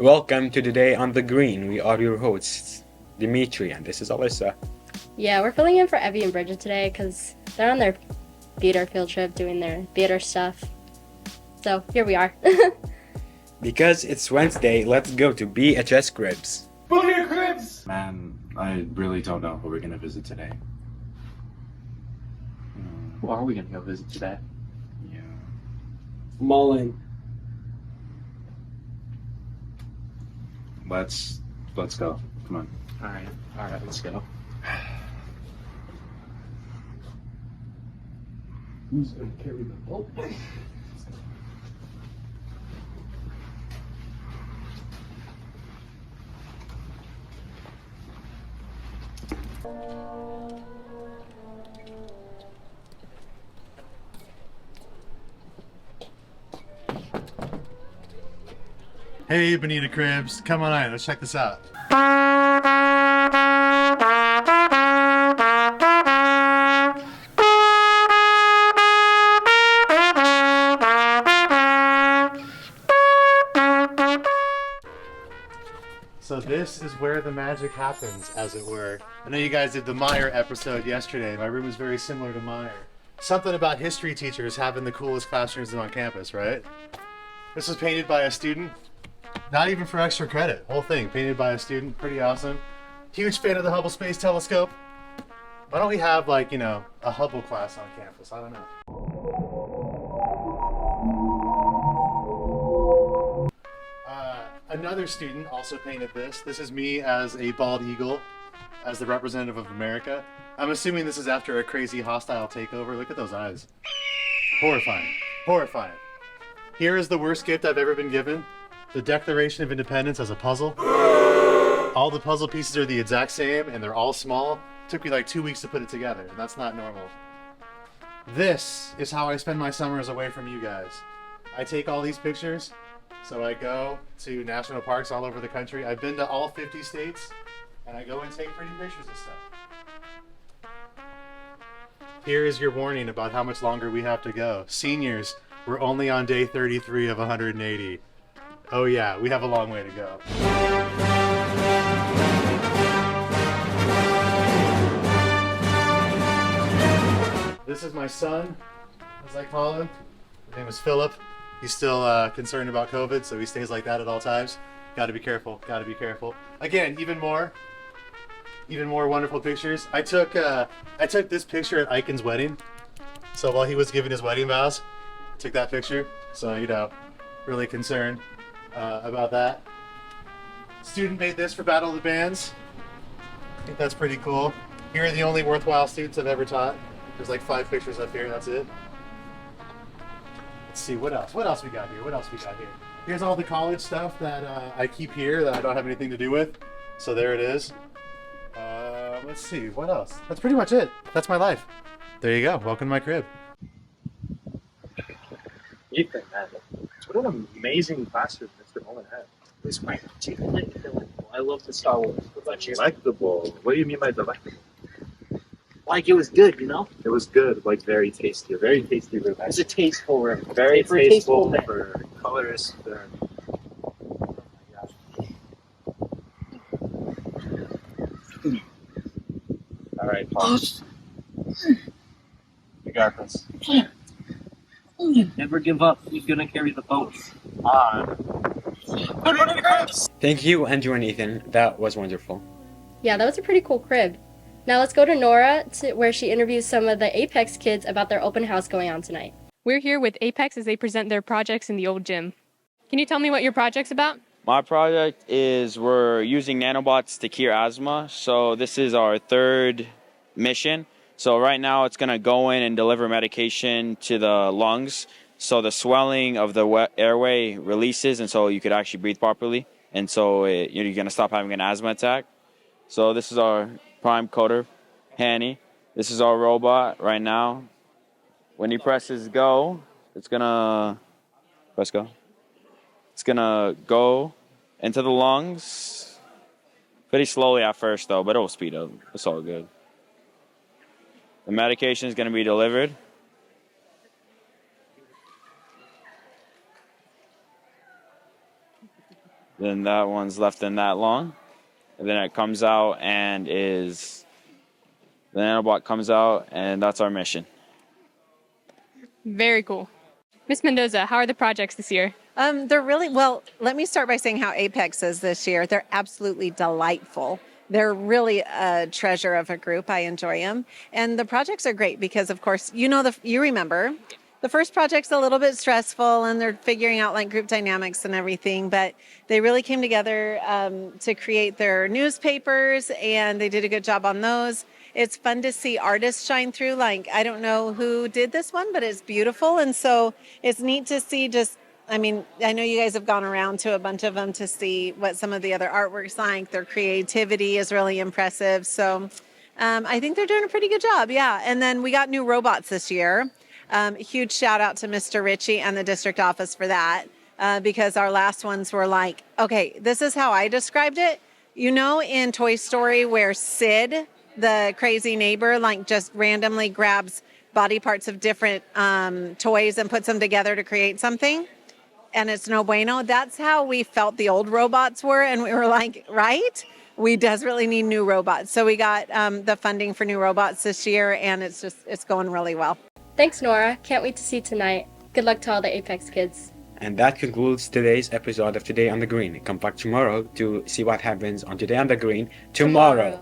Welcome to Today on the Green. We are your hosts, Dimitri, and this is Alyssa. Yeah, we're filling in for Evie and Bridget today because they're on their theater field trip doing their theater stuff. So here we are. Because it's Wednesday, let's go to BHS Cribs. Bonita Cribs! Man, I really don't know who we're gonna visit today. Who are we gonna go visit today? Yeah. Mullen. Let's go. Come on. Alright, let's go. Who's gonna carry the boat? Hey, Bonita Cribs, come on in, let's check this out. So this is where the magic happens, as it were. I know you guys did the Meyer episode yesterday. My room is very similar to Meyer. Something about history teachers having the coolest classrooms on campus, right? This was painted by a student. Not even for extra credit. Whole thing painted by a student. Pretty awesome. Huge fan of the Hubble Space Telescope. Why don't we have, like, you know, a Hubble class on campus? I don't know. Another student also painted this. This is me as a bald eagle, as the representative of America. I'm assuming this is after a crazy hostile takeover. Look at those eyes. Horrifying. Horrifying. Here is the worst gift I've ever been given. The Declaration of Independence as a puzzle. All the puzzle pieces are the exact same and they're all small. It took me like 2 weeks to put it together, and that's not normal. This is how I spend my summers away from you guys. I take all these pictures, so I go to national parks all over the country. I've been to all 50 states, and I go and take pretty pictures of stuff. Here is your warning about how much longer we have to go. Seniors, we're only on day 33 of 180. Oh yeah, we have a long way to go. This is my son, as I call him. His name is Philip. He's still concerned about COVID, so he stays like that at all times. Gotta be careful, gotta be careful. Again, even more wonderful pictures. I took this picture at Iken's wedding. So while he was giving his wedding vows, I took that picture. So, you know, really concerned about that. Student made this for Battle of the Bands. I think that's pretty cool. Here are the only worthwhile students I've ever taught. There's like 5 pictures up here, that's it. Let's see, what else? What else we got here? What else we got here? Here's all the college stuff that I keep here that I don't have anything to do with. So there it is. Let's see, what else? That's pretty much it. That's my life. There you go. Welcome to my crib. Ethan, man, what an amazing classroom Mr. Mullen had. It was quite particularly delightful. I love the Star Wars. What about you? Delectable. What do you mean by delectable? Like it was good, you know? It was good, like very tasty. A very tasty room. It was a tasteful room. Very For a tasteful man. for colorist. All right, pause. You got this. Never give up. Who's gonna carry the boat? Thank you, Andrew and Ethan. That was wonderful. Yeah, that was a pretty cool crib. Now let's go to Nora, where she interviews some of the Apex kids about their open house going on tonight. We're here with Apex as they present their projects in the old gym. Can you tell me what your project's about? My project is we're using nanobots to cure asthma. So this is our third mission. So right now it's going to go in and deliver medication to the lungs. So the swelling of the airway releases, and so you could actually breathe properly. And so you're going to stop having an asthma attack. So this is our prime coder, Hanny. This is our robot right now. When he presses go, it's going to press go. It's going to go into the lungs. Pretty slowly at first, though, but it will speed up. It's all good. The medication is going to be delivered. Then that one's left in that long. And then it comes out and is, the nanobot comes out and that's our mission. Very cool. Miss Mendoza, how are the projects this year? They're really, well, let me start by saying how Apex is this year. They're absolutely delightful. They're really a treasure of a group. I enjoy them. And the projects are great because, of course, you remember, the first project's a little bit stressful and they're figuring out like group dynamics and everything, but they really came together to create their newspapers and they did a good job on those. It's fun to see artists shine through. Like, I don't know who did this one, but it's beautiful. And so it's neat to see I know you guys have gone around to a bunch of them to see what some of the other artwork's like. Their creativity is really impressive. So I think they're doing a pretty good job. Yeah. And then we got new robots this year. Huge shout out to Mr. Ritchie and the district office for that because our last ones were like, okay, this is how I described it. You know, in Toy Story where Sid, the crazy neighbor, like just randomly grabs body parts of different toys and puts them together to create something. And it's no bueno. That's how we felt the old robots were. And we were like, right? We desperately need new robots. So we got the funding for new robots this year and it's going really well. Thanks, Nora. Can't wait to see tonight. Good luck to all the Apex kids. And that concludes today's episode of Today on the Green. Come back tomorrow to see what happens on Today on the Green tomorrow.